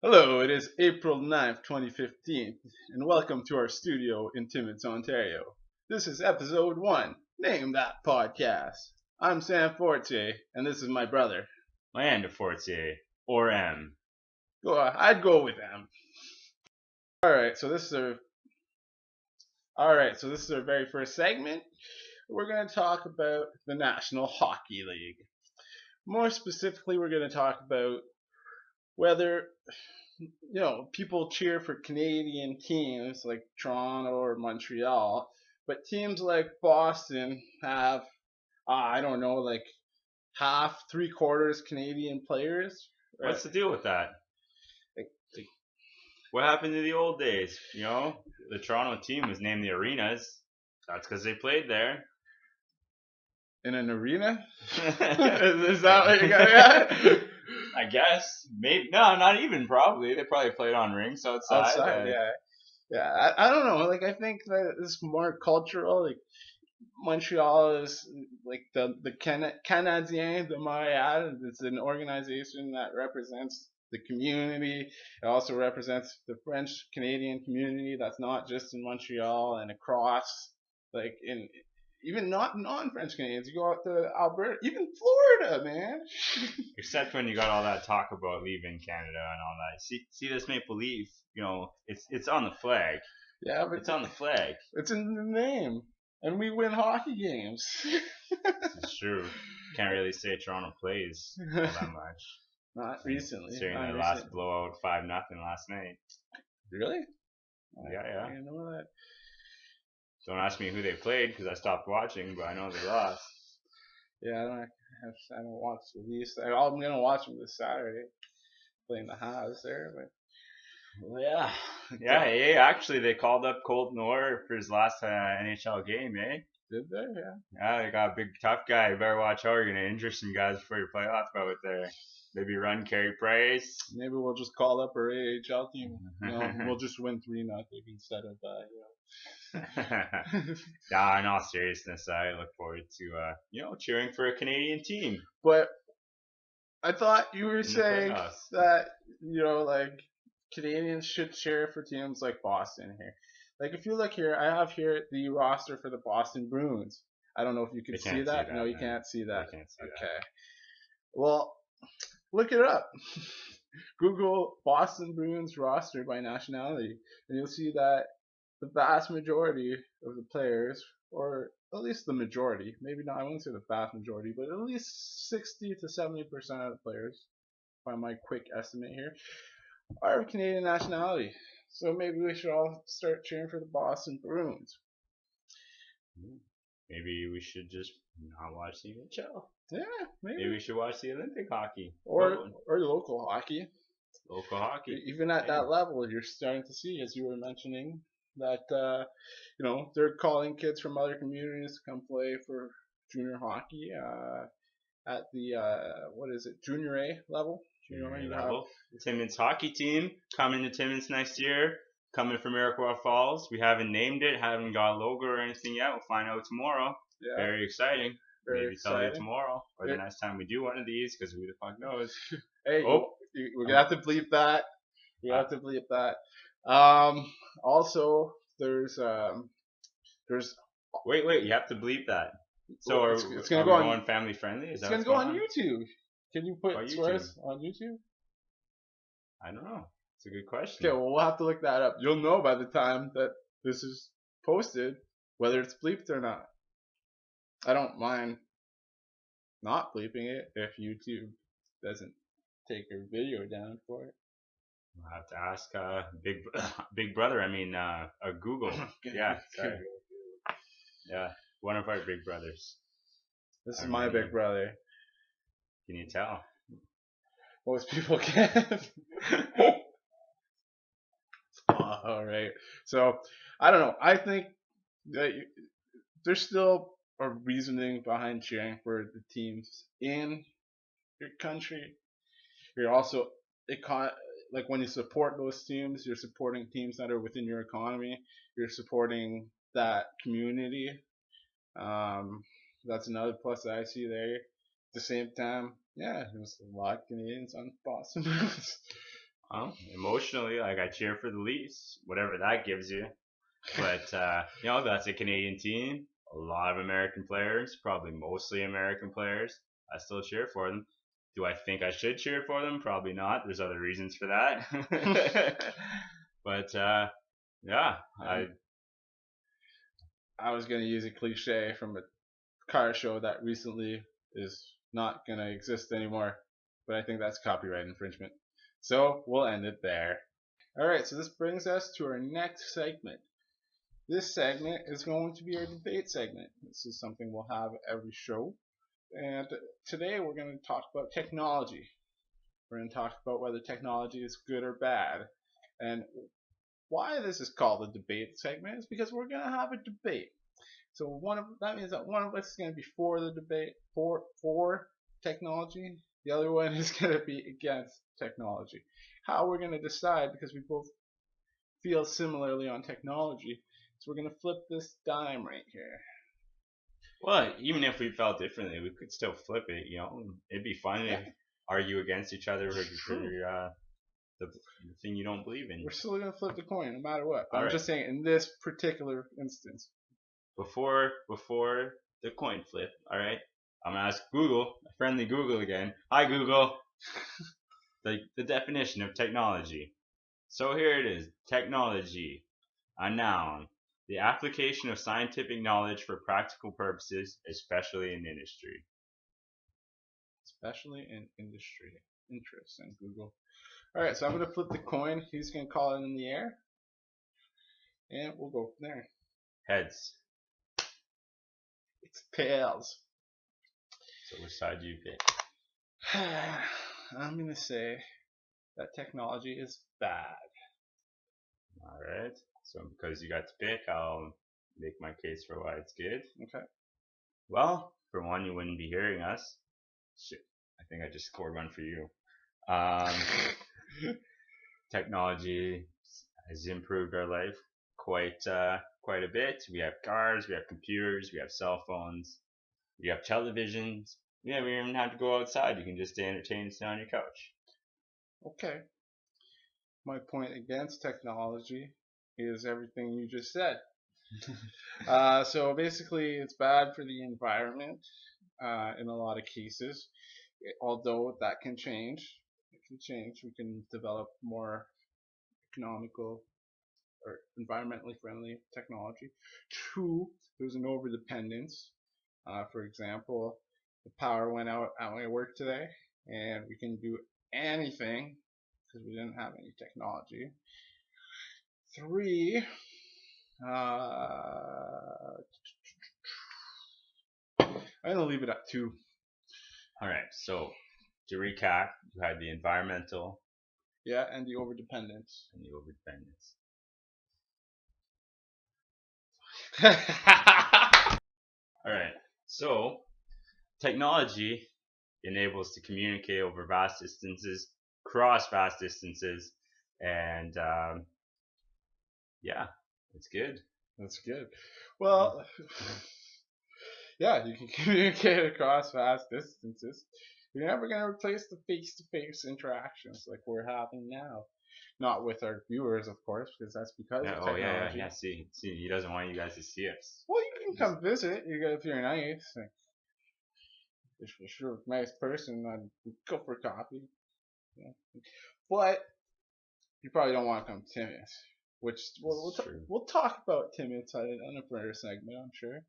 Hello, it is April 9th, 2015, and welcome to our studio in Timmins, Ontario. This is episode 1, Name That Podcast. I'm Sam Fortier, and this is my brother. Land of Fortier, or M. I'd go with M. Alright, so this is our very first segment. We're going to talk about the National Hockey League. More specifically, we're going to talk about whether people cheer for Canadian teams like Toronto or Montreal, but teams like Boston have, I don't know, like half, three quarters Canadian players. What's the deal with that? Like, What happened to the old days? The Toronto team was named the Arenas. That's because they played there. in an arena? Is that what you got at? I guess. Maybe. No, not even probably. They probably played on rinks outside. Yeah. I don't know. Like, I think that it's more cultural. Like, Montreal is like the Canadien de Montréal. It's an organization that represents the community. It also represents the French Canadian community that's not just in Montreal and across, like in even not non-French Canadians. You go out to Alberta, even Florida, man. Except when you got all that talk about leaving Canada and all that. See this maple leaf? It's on the flag. Yeah, but It's on the flag. it's in the name, and we win hockey games. It's true. Can't really say Toronto plays all that much. Not recently. Considering Not their recently. last blowout 5-0 last night. Really? Yeah. I know that. Don't ask me who they played because I stopped watching, but I know they lost. Yeah, I don't watch the Leafs. I'm gonna watch them this Saturday, playing the Habs there. But Well, yeah. Actually, they called up Colton Orr for his last NHL game, eh? did they? Yeah. Yeah, they got a big tough guy. You better watch how you're gonna injure some guys before your playoff out there. Maybe run Carey Price. Maybe we'll just call up our AHL team. We'll just win 3-0 instead of Nah, in all seriousness, I look forward to cheering for a Canadian team. But I thought you were in the saying playoffs. that like Canadians should cheer for teams like Boston here. Like if you look here, I have here the roster for the Boston Bruins. I don't know if you can They see can't that. see that, No, you man. can't see that. They can't see that. Okay. Well, look it up. Google Boston Bruins roster by nationality, and you'll see that the vast majority of the players, or at least the majority, maybe not, I wouldn't say the vast majority, but at least 60 to 70% of the players, by my quick estimate here, are of Canadian nationality. So maybe we should all start cheering for the Boston Bruins. Maybe we should just not watch the NHL. Yeah, Maybe we should watch the Olympic hockey. or local hockey. Local hockey. Even at that level, you're starting to see, as you were mentioning, that they're calling kids from other communities to come play for junior hockey at the what is it, junior A level? Junior A level. The Timmins hockey team coming to Timmins next year. Coming from Iroquois Falls. We haven't named it, haven't got a logo or anything yet. We'll find out tomorrow. Yeah, very exciting. very Maybe tell you exciting. tomorrow or the next time we do one of these, because who the fuck knows? Hey, Oh. we're gonna have to bleep that. Also, there's Wait, you have to bleep that. So Well, it's gonna go on family friendly? Is it's that gonna what's go going on YouTube. Can you put On swears on YouTube? I don't know. It's a good question. Okay, well we'll have to look that up. You'll know by the time that this is posted whether it's bleeped or not. I don't mind not bleeping it if YouTube doesn't take your video down for it. We'll have to ask Big Brother. I mean, Google. Yeah, sorry. Yeah, one of our big brothers. This is my big brother. Can you tell? Most people can. All right. So I don't know. I think that there's still a reasoning behind cheering for the teams in your country. You're also like when you support those teams, you're supporting teams that are within your economy. You're supporting that community. That's another plus that I see there. At the same time, yeah, there's a lot of Canadians on Boston Bruins. Emotionally, like I cheer for the Leafs, whatever that gives you. But that's a Canadian team. A lot of American players, probably mostly American players. I still cheer for them. Do I think I should cheer for them? Probably not. There's other reasons for that. But yeah, I was gonna use a cliche from a car show that recently is not gonna exist anymore, but I think that's copyright infringement. So we'll end it there. All right, so this brings us to our next segment. This segment is going to be our debate segment. This is something we'll have every show. And today we're going to talk about technology. We're going to talk about whether technology is good or bad. And why this is called a debate segment is because we're going to have a debate. So that means that one of us is going to be for the debate, for technology. The other one is going to be against technology. How we're going to decide, because we both feel similarly on technology, so we're going to flip this dime right here. Well, even if we felt differently, we could still flip it. It'd be fun to argue against each other for the thing you don't believe in. We're still gonna flip the coin, no matter what. I'm just saying, in this particular instance. Before the coin flip, all right. I'm gonna ask Google, friendly Google again. Hi Google. the definition of technology. So here it is. Technology, a noun. The application of scientific knowledge for practical purposes, especially in industry. Especially in industry. Interesting, Google. Alright, so I'm going to flip the coin. He's going to call it in the air. And we'll go from there. Heads. It's tails. So which side do you pick? I'm going to say that technology is bad. Alright. So because you got to pick, I'll make my case for why it's good. Okay. Well, for one, you wouldn't be hearing us. Shit, I think I just scored one for you. Technology has improved our life quite a bit. We have cars, we have computers, we have cell phones, we have televisions. Yeah, we don't even have to go outside. You can just stay entertained and sit on your couch. Okay. My point against technology is everything you just said. So basically, it's bad for the environment in a lot of cases. Although that can change. It can change. We can develop more economical or environmentally friendly technology. Two, there's an overdependence. For example, the power went out at my work today, and we can do anything because we didn't have any technology. Three, I'm gonna leave it at 2. All right. So to recap, you had the environmental. Yeah, and the overdependence. All right. So technology enables to communicate over vast distances, cross vast distances, and yeah, it's good. That's good. Well, yeah, you can communicate across vast distances. You're never going to replace the face-to-face interactions like we're having now. Not with our viewers, of course, because that's because of technology. Yeah. See, he doesn't want you guys to see us. Well, you can come visit. If you're nice. Like, if you're a nice person, I'd go for coffee. Yeah. But you probably don't want to come to Timmins, which we'll talk about Timmins on a further segment, I'm sure.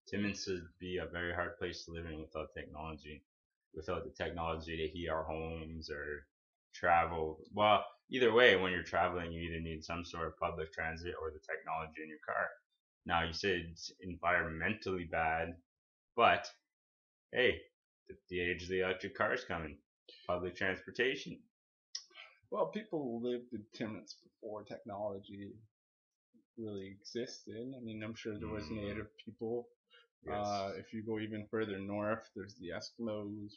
Timmins would be a very hard place to live in without technology. Without the technology to heat our homes or travel. Well, either way, when you're traveling, you either need some sort of public transit or the technology in your car. Now, you said it's environmentally bad, but hey, the age of the electric car is coming. Public transportation. Well, people lived in Timmins before technology really existed. I mean, I'm sure there was native people. Yes. If you go even further north, there's the Eskimos.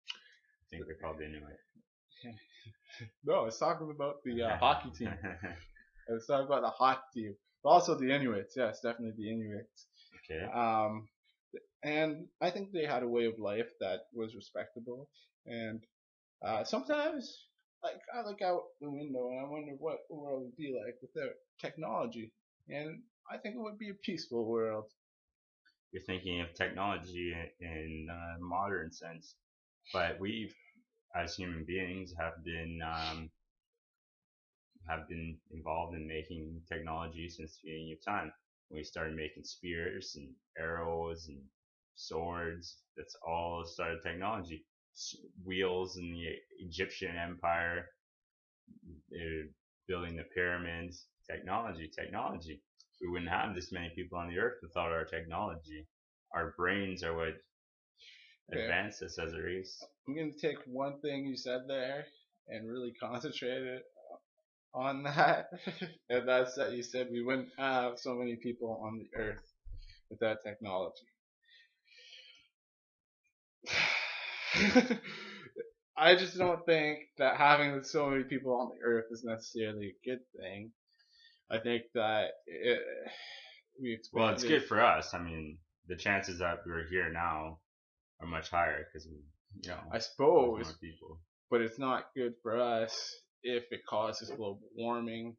I think they probably knew it. No, I was talking about the hockey team. I was talking about the hockey team. But also the Inuits. Yes, definitely the Inuits. Okay. And I think they had a way of life that was respectable. And sometimes like I look out the window and I wonder what the world would be like without technology, and I think it would be a peaceful world. You're thinking of technology in a modern sense, but we, as human beings, have been involved in making technology since the beginning of time. We started making spears and arrows and swords. That's all started technology. Wheels in the Egyptian Empire, they're building the pyramids. Technology, technology. We wouldn't have this many people on the earth without our technology. Our brains are what Okay, advanced us as a race. I'm gonna take one thing you said there and really concentrate it on that, and that's that you said we wouldn't have so many people on the earth without technology. I just don't think that having so many people on the earth is necessarily a good thing. I think that we Well, it's expanded. good for us. I mean, the chances that we're here now are much higher because I there's more suppose, people. but it's not good for us if it causes global warming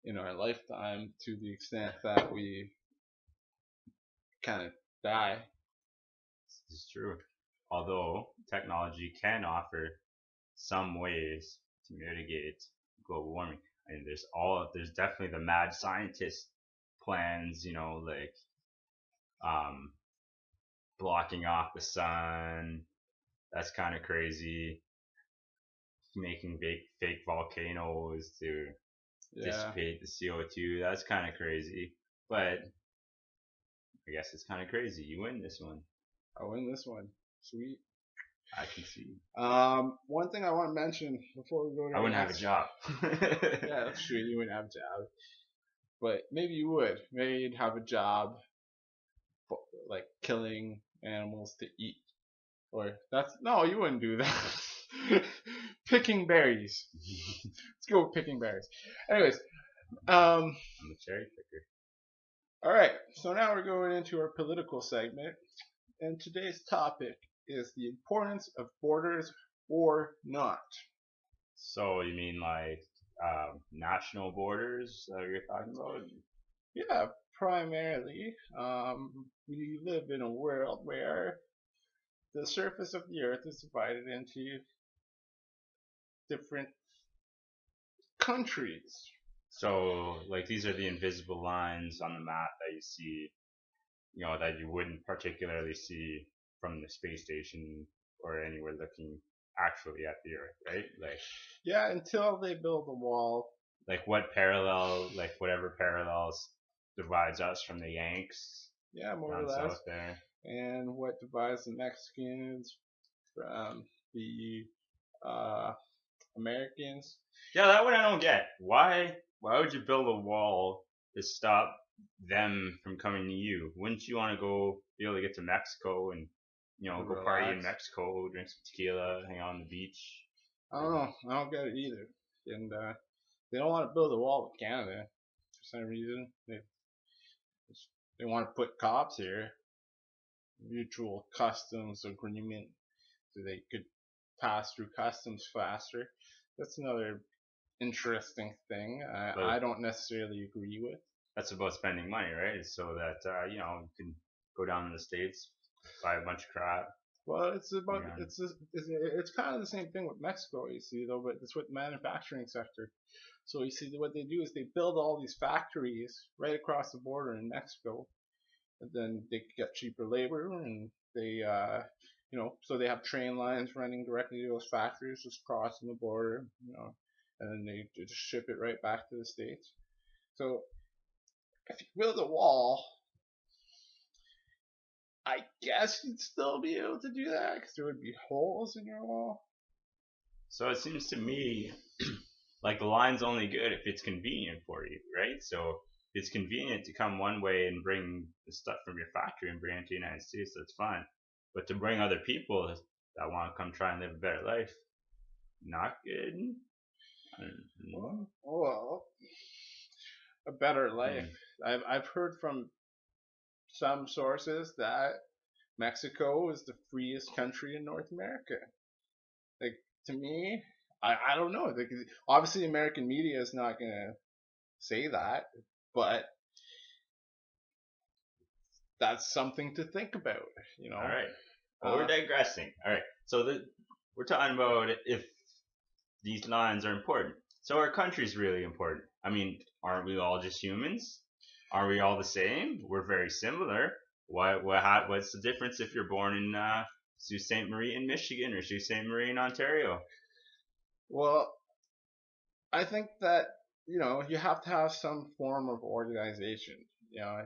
in our lifetime to the extent that we kind of die. This is true. Although technology can offer some ways to mitigate global warming. And there's definitely the mad scientist plans, like um, blocking off the sun. That's kind of crazy. Making fake volcanoes to Yeah, dissipate the CO2. That's kind of crazy. But I guess it's kind of crazy. You win this one. I win this one. Sweet. I can see. One thing I want to mention before we go to I our wouldn't have a next. job. Yeah, that's true. You wouldn't have a job, but maybe you would. Maybe you'd have a job like killing animals to eat. Or that's no, you wouldn't do that. Picking berries. Let's go with picking berries. Anyways, I'm a cherry picker. all right. So now we're going into our political segment, and today's topic is the importance of borders or not. So you mean like national borders that you're talking about? Yeah, primarily, we live in a world where the surface of the earth is divided into different countries. So like these are the invisible lines on the map that you see, that you wouldn't particularly see from the space station or anywhere looking actually at the Earth, right? Yeah, until they build a wall. Like what parallel, like whatever parallels divides us from the Yanks Yeah, more or down less. south there. And what divides the Mexicans from the uh, Americans. Yeah, that one I don't get. Why would you build a wall to stop them from coming to you? Wouldn't you want to go be able to get to Mexico and go party in Relax. Mexico, drink some tequila, hang out on the beach? I don't know. I don't get it either. And they don't want to build a wall with Canada for some reason. They want to put cops here. Mutual customs agreement so they could pass through customs faster. That's another interesting thing I But don't necessarily agree with. that's about spending money, right? So that you can go down to the states, buy a bunch of crap. Well, it's about Yeah. it's kind of the same thing with Mexico, you see, though, but it's with the manufacturing sector. So you see, what they do is they build all these factories right across the border in Mexico, and then they get cheaper labor, and they so they have train lines running directly to those factories, just crossing the border, and then they just ship it right back to the states. So if you build a wall, I guess you'd still be able to do that because there would be holes in your wall. So it seems to me like the line's only good if it's convenient for you, right? So if it's convenient to come one way and bring the stuff from your factory and bring it to the United States, that's fine. But to bring other people that want to come try and live a better life, not good. Well, a better life. Hmm. I've heard from some sources that Mexico is the freest country in North America. Like to me, I don't know. Obviously, American media is not gonna say that, but that's something to think about. You All know. right. Well, we're Uh, digressing. All right. So we're talking about if these lines are important. So our country's really important. I mean, aren't we all just humans? Are we all the same? We're very similar. What's the difference if you're born in Sault Ste. Marie in Michigan or Sault Ste. Marie in Ontario? well, I think that you have to have some form of organization. You know,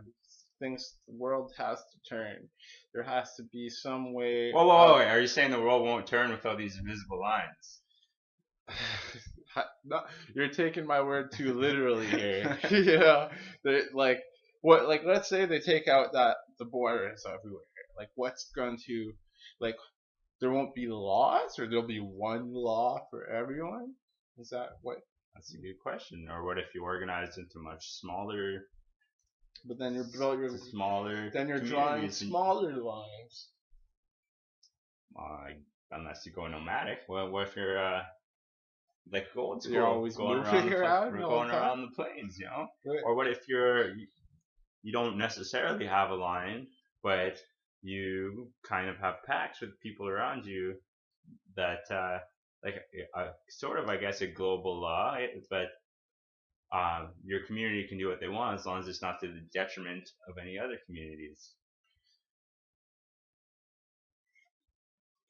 things the world has to turn. There has to be some way Whoa, whoa, of whoa! Are you saying the world won't turn without these invisible lines? no, you're taking my word too literally here. You know, like what? Like let's say they take out that the borders everywhere. Like what's going to like there won't be laws, or there'll be one law for everyone? Is that what? That's a good question. Or what if you organize into much smaller, But then you're drawing communities? smaller lines. Uh, Unless you go nomadic. Well, what if you're like old So you're school, always moving around we're all going the time. around the plains, you know? Right. Or what if you don't necessarily have a line, but you kind of have pacts with people around you that like sort of I guess a global law, but your community can do what they want as long as it's not to the detriment of any other communities.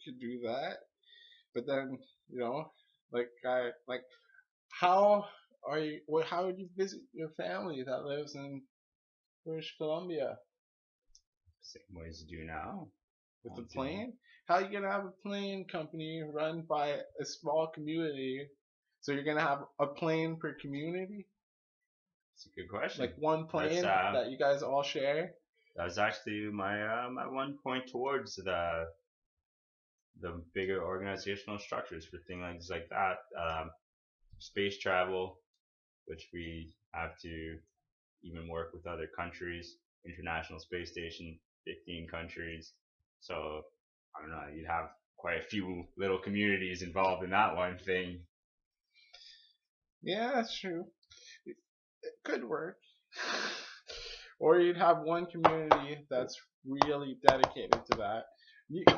Could do that, but then like how are you? What? How would you visit your family that lives in British Columbia Same ways you do now. with a You know, plane? How are you gonna have a plane company run by a small community? So you're gonna have a plane per community, it's a good question. like one Let's plane that you guys all share. That was actually my one point towards the bigger organizational structures for things like that. Space travel, which we have to even work with other countries. International Space Station, 15 countries. So I don't know. You'd have quite a few little communities involved in that one thing. Yeah, that's true. It could work. Or you'd have one community that's really dedicated to that.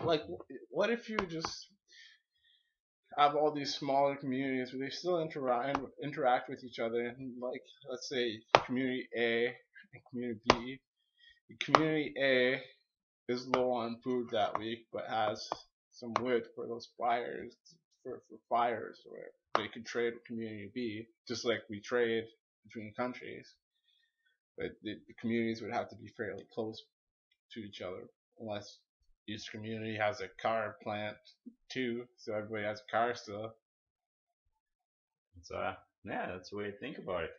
Like, what if you just have all these smaller communities where they still interact with each other? And like, let's say community A and community B. Community A is low on food that week, but has some wood for those fires, for fires, or they could trade with community B, just like we trade between countries. But the communities would have to be fairly close to each other, unless each community has a car plant too, so everybody has a car still. So yeah, that's the way to think about it.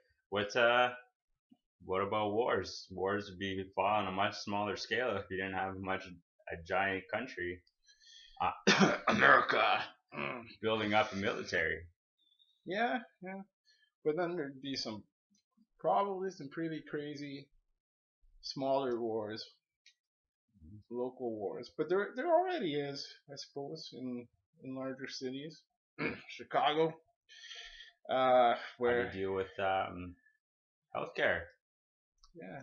What about wars? Wars would be fought on a much smaller scale if you didn't have much a giant country America. building up a military. Yeah, yeah. But then there'd be probably some pretty crazy smaller wars, local wars. But there already is, I suppose, in larger cities. Chicago, How do you where deal with healthcare? yeah,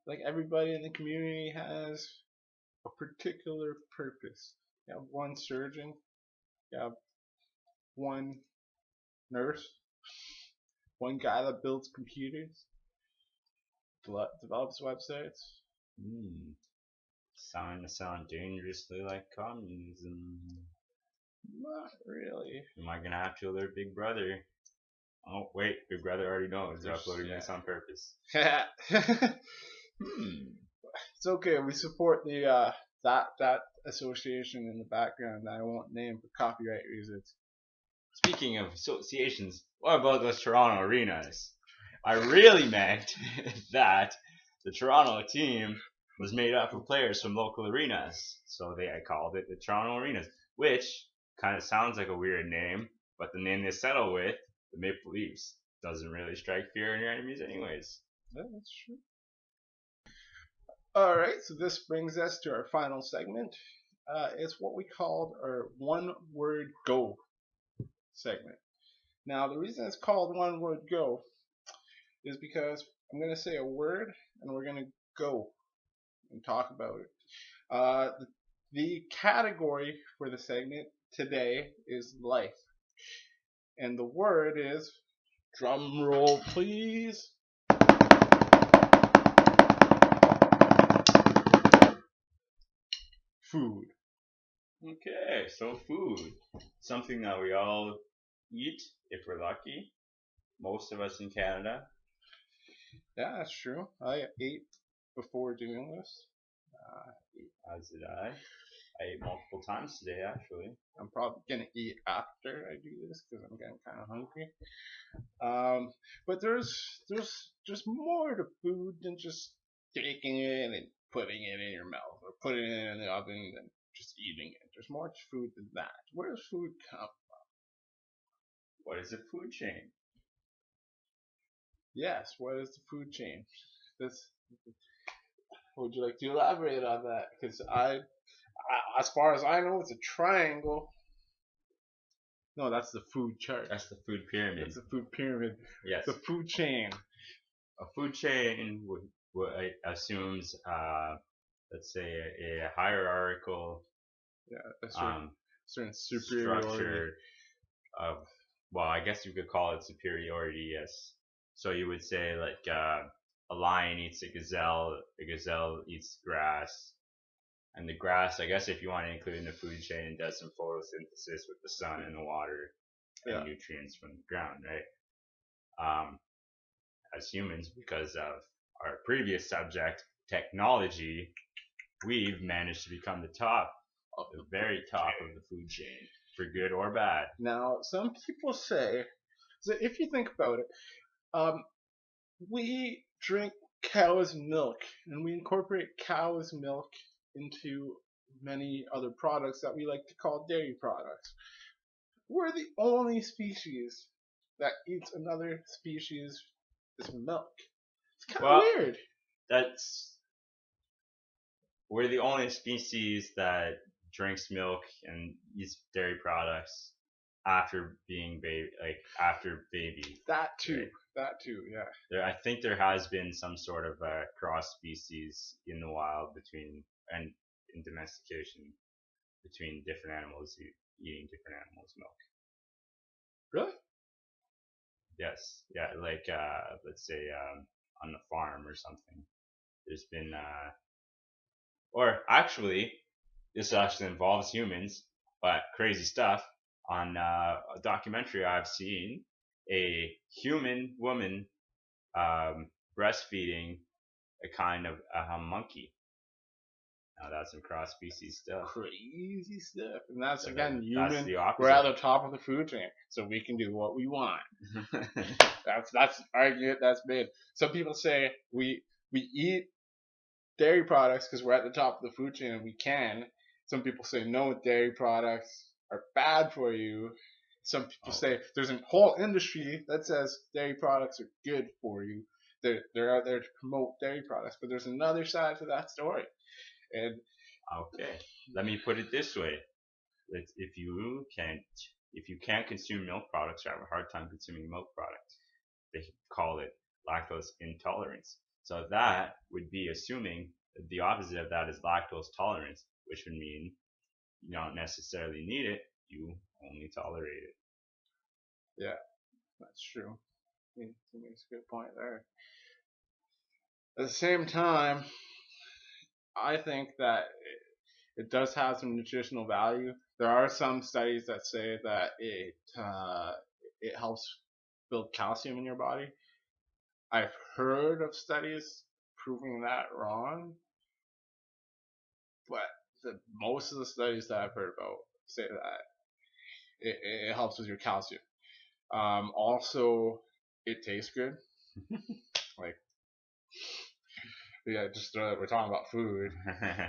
like everybody in the community has a particular purpose. You have one surgeon, you have one nurse, one guy that builds computers, develops websites. Hmm. Sound dangerously like communism. Not really. Am I gonna have to alert Big Brother? Oh wait, Big Brother already knows they're uploading this on purpose. It's Hmm. okay. We support the that association in the background that I won't name for copyright reasons. Speaking of associations, what about those Toronto arenas? I really meant that the Toronto team was made up of players from local arenas, so I called it the Toronto Arenas, which kind of sounds like a weird name, but the name they settle with, the Maple Leafs, doesn't really strike fear in your enemies, anyways. Yeah, that's true. All right, so this brings us to our final segment. It's what we called our one word go. segment. Now, the reason it's called One Word Go is because I'm going to say a word and we're going to go and talk about it. The category for the segment today is life. And the word is, drum roll please, food. Okay, so food. Something that we all eat if we're lucky. Most of us in Canada. Yeah, that's true. I ate before doing this. As did I. I ate multiple times today, actually. I'm probably gonna eat after I do this because I'm getting kind of hungry. But there's more to food than just taking it and putting it in your mouth or putting it in the oven and just eating it. There's more to food than that. Where does food come? What is a food chain? Yes, what is the food chain? This. Would you like to elaborate on that? Because as far as I know, it's a triangle. No, that's the food chart. That's the food pyramid. That's the food pyramid. Yes. The food chain. A food chain assumes, let's say, a hierarchical certain superiority. Structure of, well, I guess you could call it superiority, yes. So you would say, like, a lion eats a gazelle eats grass, and the grass, I guess if you want to include in the food chain, does some photosynthesis with the sun and the water and nutrients from the ground, right? As humans, because of our previous subject, technology, we've managed to become the very top of the food chain, for good or bad. Now, some people say, so if you think about it, we drink cow's milk, and we incorporate cow's milk into many other products that we like to call dairy products. We're the only species that eats another species' milk. It's kind of weird. We're the only species that drinks milk and eats dairy products after being after baby. That too. Right? That too, yeah. I think there has been some sort of cross species in the wild and in domestication between different animals eating different animals' milk. Really? Yes. Yeah. Like let's say on the farm or something. There's been or actually this actually involves humans, but crazy stuff. On a documentary I've seen, a human woman breastfeeding a kind of a monkey. Now that's some cross species stuff. Crazy stuff. And that's again human. That's the opposite. We're at the top of the food chain, so we can do what we want. that's the argument that's made. Some people say we eat dairy products because we're at the top of the food chain and we can. Some people say no, dairy products are bad for you. Some people say there's a whole industry that says dairy products are good for you. They're out there to promote dairy products, but there's another side to that story. And okay, let me put it this way: if you can't consume milk products, you have a hard time consuming milk products. They call it lactose intolerance. So that would be assuming that the opposite of that is lactose tolerance, which would mean you don't necessarily need it, you only tolerate it. Yeah, that's true. He makes a good point there. At the same time, I think that it does have some nutritional value. There are some studies that say that it helps build calcium in your body. I've heard of studies proving that wrong, but most of the studies that I've heard about say that it helps with your calcium. Also, it tastes good. Like, yeah, just we're talking about food.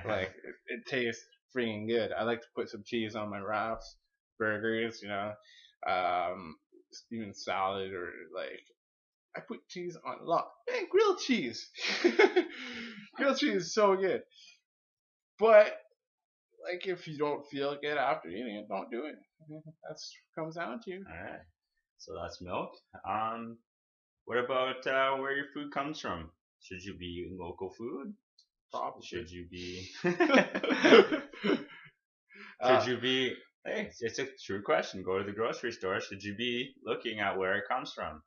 Like, it tastes freaking good. I like to put some cheese on my wraps, burgers, even salad, or like I put cheese on a lot. Man, grilled cheese. Grilled cheese is so good. But like if you don't feel good after eating it, don't do it. That's comes down to you. All right. So that's milk. What about where your food comes from? Should you be eating local food? Probably. Should you be? uh, Should you be? Hey, it's a true question. Go to the grocery store. Should you be looking at where it comes from?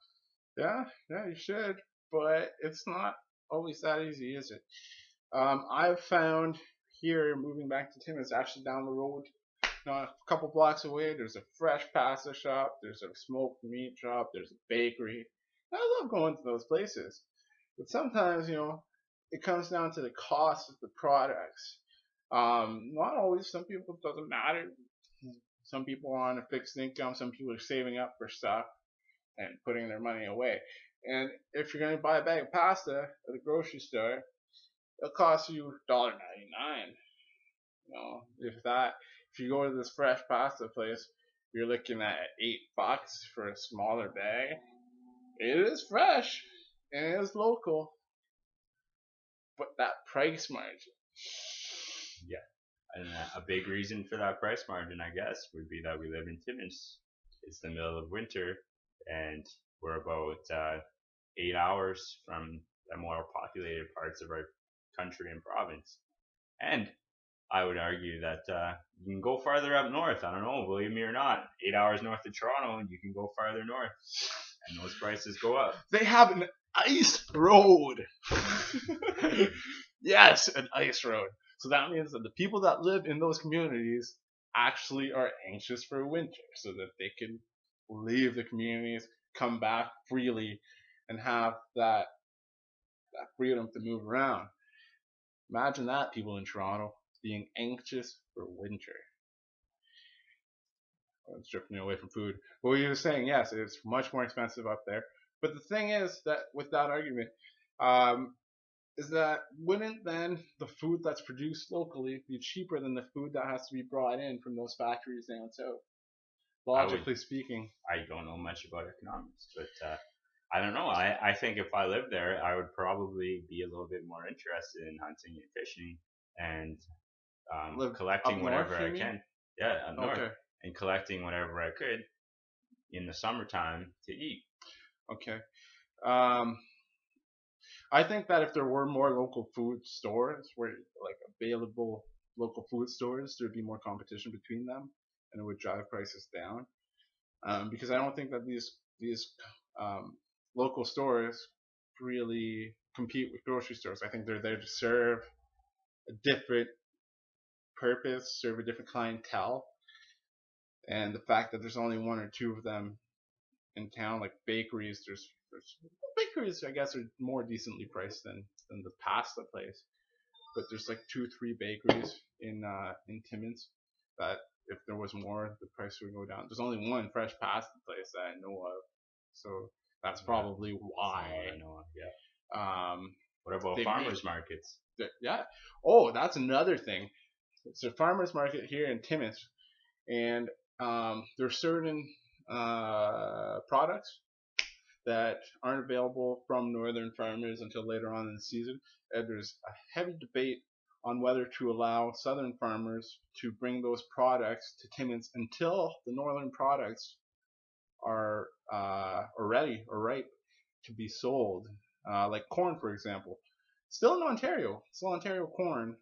yeah, yeah, you should, but it's not always that easy, is it? I've found here, moving back to Tim, it's actually down the road, a couple blocks away. There's a fresh pasta shop. There's a smoked meat shop. There's a bakery. I love going to those places, but sometimes it comes down to the cost of the products. Not always. Some people it doesn't matter. Some people are on a fixed income. Some people are saving up for stuff and putting their money away. And if you're going to buy a bag of pasta at the grocery store, it'll cost you $1.99. If that, if you go to this fresh pasta place, you're looking at $8 for a smaller bag. It is fresh and it is local, but that price margin. Yeah, and a big reason for that price margin, I guess, would be that we live in Timmins. It's the middle of winter, and we're about 8 hours from the more populated parts of our country and province. And I would argue that you can go farther up north. I don't know, believe me or not. 8 hours north of Toronto, and you can go farther north, and those prices go up. They have an ice road. Yes, an ice road. So that means that the people that live in those communities actually are anxious for winter so that they can leave the communities, come back freely, and have that freedom to move around. Imagine that, people in Toronto being anxious for winter. It's drifting away from food. But what you were saying, yes, it's much more expensive up there. But the thing is that with that argument, um, is that wouldn't then the food that's produced locally be cheaper than the food that has to be brought in from those factories down south? I would. Logically speaking. I don't know much about economics, but I don't know. I think if I lived there, I would probably be a little bit more interested in hunting and fishing and Live up collecting north, whatever you I mean? can. Yeah, up north, Okay. and collecting whatever I could in the summertime to eat. Okay. Um, I think that if there were more local food stores, where like available local food stores, there'd be more competition between them, and it would drive prices down. Because I don't think that these um, local stores really compete with grocery stores. I think they're there to serve a different purpose, serve a different clientele, and the fact that there's only one or two of them in town, like bakeries, there's bakeries I guess are more decently priced than the pasta place, but there's like 2 3 bakeries in Timmins that if there was more, the price would go down. There's only one fresh pasta place that I know of, so that's Yeah, probably that's not what why. I know of. Yeah. Um, What about they make farmers markets? yeah. Oh, that's another thing. It's a farmers market here in Timmins, and there's certain products that aren't available from northern farmers until later on in the season. And there's a heavy debate on whether to allow southern farmers to bring those products to Timmins until the northern products are ready or ripe to be sold. Like corn, for example, still in Ontario, still Ontario corn,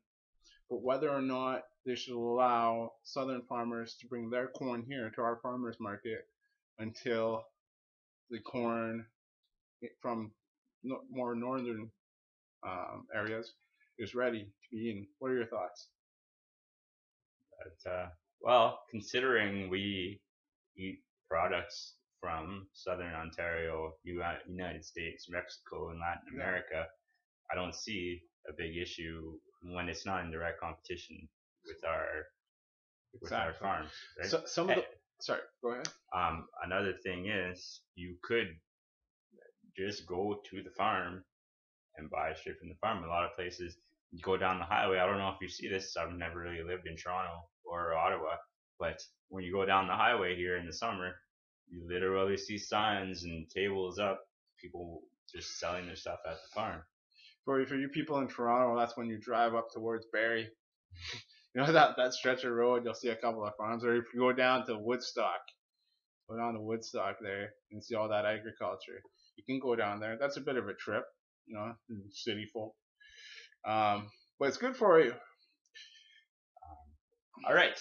but whether or not they should allow southern farmers to bring their corn here to our farmers market until the corn from more northern areas is ready to be eaten. What are your thoughts? But, well, considering we eat products from southern Ontario, United States, Mexico, and Latin Yeah, America, I don't see a big issue when it's not in direct competition with our exactly. farms, right? So some of the sorry, go ahead. Another thing is you could just go to the farm and buy straight from the farm. A lot of places you go down the highway. I don't know if you see this. I've never really lived in Toronto or Ottawa, but when you go down the highway here in the summer, you literally see signs and tables up, people just selling their stuff at the farm. For you people in Toronto, that's when you drive up towards Barrie. You know that stretch of road, you'll see a couple of farms. Or if you go down to Woodstock there and see all that agriculture. You can go down there. That's a bit of a trip, city folk. But it's good for you. All right,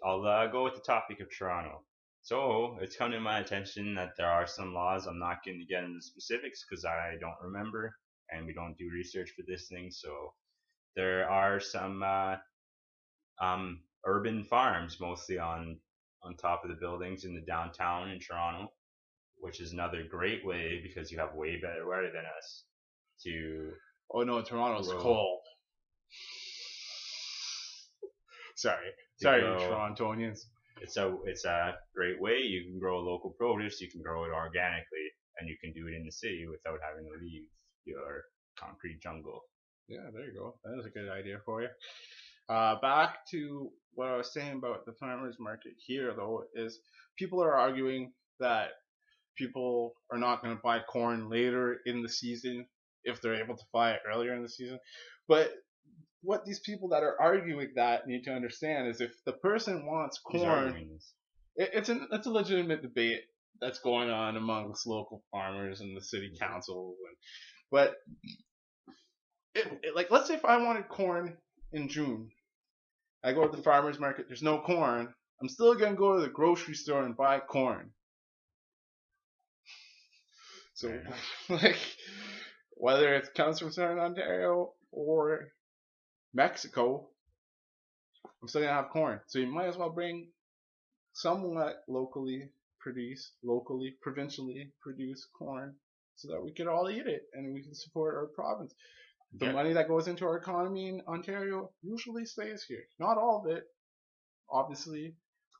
I'll go with the topic of Toronto. So it's come to my attention that there are some laws. I'm not going to get into specifics because I don't remember, and we don't do research for this thing. So there are some urban farms, mostly on top of the buildings in the downtown in Toronto, which is another great way because you have way better weather than us to. Oh no, Toronto's grow, cold. Sorry, Torontonians. It's a great way. You can grow local produce. You can grow it organically, and you can do it in the city without having to leave your concrete jungle. Yeah, there you go. That is a good idea for you. Back to what I was saying about the farmers market here, though, is people are arguing that people are not going to buy corn later in the season if they're able to buy it earlier in the season. But what these people that are arguing that need to understand is if the person wants corn, it's a legitimate debate that's going on amongst local farmers and the city council. But like, let's say if I wanted corn in June, I go to the farmer's market, there's no corn, I'm still going to go to the grocery store and buy corn. So, like, whether it comes from Southern Ontario or Mexico, I'm still going to have corn. So you might as well bring somewhat provincially produced corn so that we can all eat it and we can support our province. The money that goes into our economy in Ontario usually stays here. Not all of it, obviously,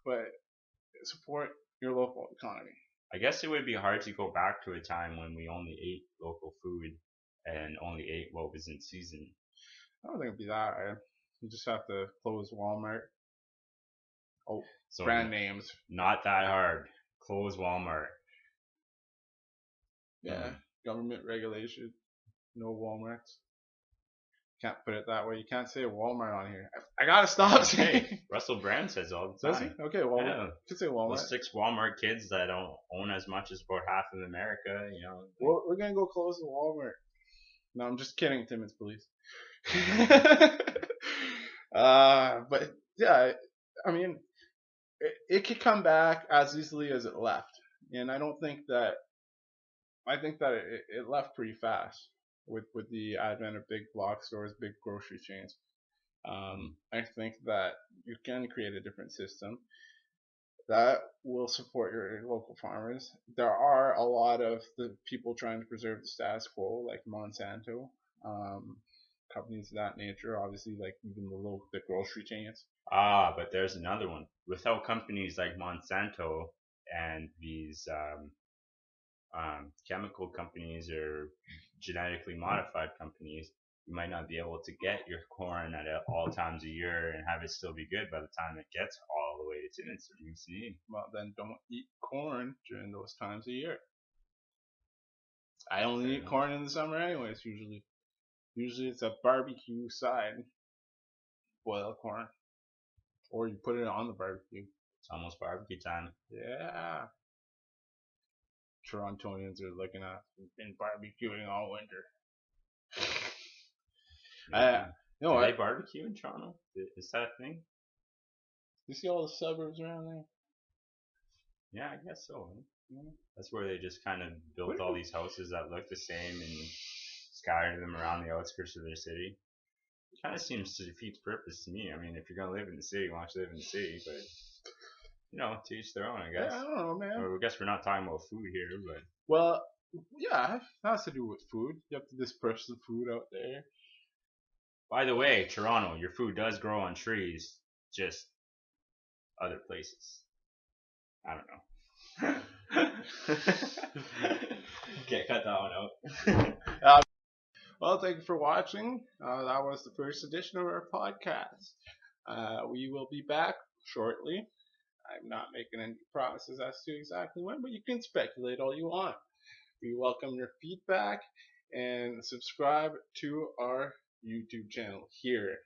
but support your local economy. I guess it would be hard to go back to a time when we only ate local food and only ate what was in season. I don't think it'd be that hard. You just have to close Walmart. Oh, so brand names. Not that hard. Close Walmart. Yeah, government regulation. No Walmarts. Can't put it that way. You can't say Walmart on here. I gotta stop saying. Russell Brand says all the time. Does he? Okay, Walmart. Yeah. You can say Walmart. Those 6 Walmart kids that don't own as much as about half of America, We're gonna go close the Walmart. No, I'm just kidding, Timmins Police. But yeah, I mean, it could come back as easily as it left, and I think that it left pretty fast with the advent of big block stores, big grocery chains. I think that you can create a different system that will support your local farmers. There are a lot of the people trying to preserve the status quo, like Monsanto, companies of that nature. Obviously, like even the grocery chains. But there's another one. Without companies like Monsanto and these chemical companies or genetically modified companies, you might not be able to get your corn at all times a year and have it still be good by the time it gets all the way to its need. Well, then don't eat corn during those times of year. I only eat corn in the summer anyways, usually. Usually it's a barbecue side. Boil corn. Or you put it on the barbecue. It's almost barbecue time. Yeah. Torontonians are looking at been barbecuing all winter. Do they barbecue in Toronto? Is that a thing? You see all the suburbs around there? Yeah, I guess so. Yeah. That's where they just kind of built all these houses that look the same and scattered them around the outskirts of their city. It kind of seems to defeat its purpose to me. I mean, if you're going to live in the city, why don't you live in the city? But to each their own, I guess. Yeah, I don't know, man. Or I guess we're not talking about food here, but. Well, yeah, it has to do with food. You have to disperse the food out there. By the way, Toronto, your food does grow on trees, just other places. I don't know. Okay, cut that one out. Well, thank you for watching. That was the first edition of our podcast. We will be back shortly. I'm not making any promises as to exactly when, but you can speculate all you want. We welcome your feedback and subscribe to our YouTube channel here.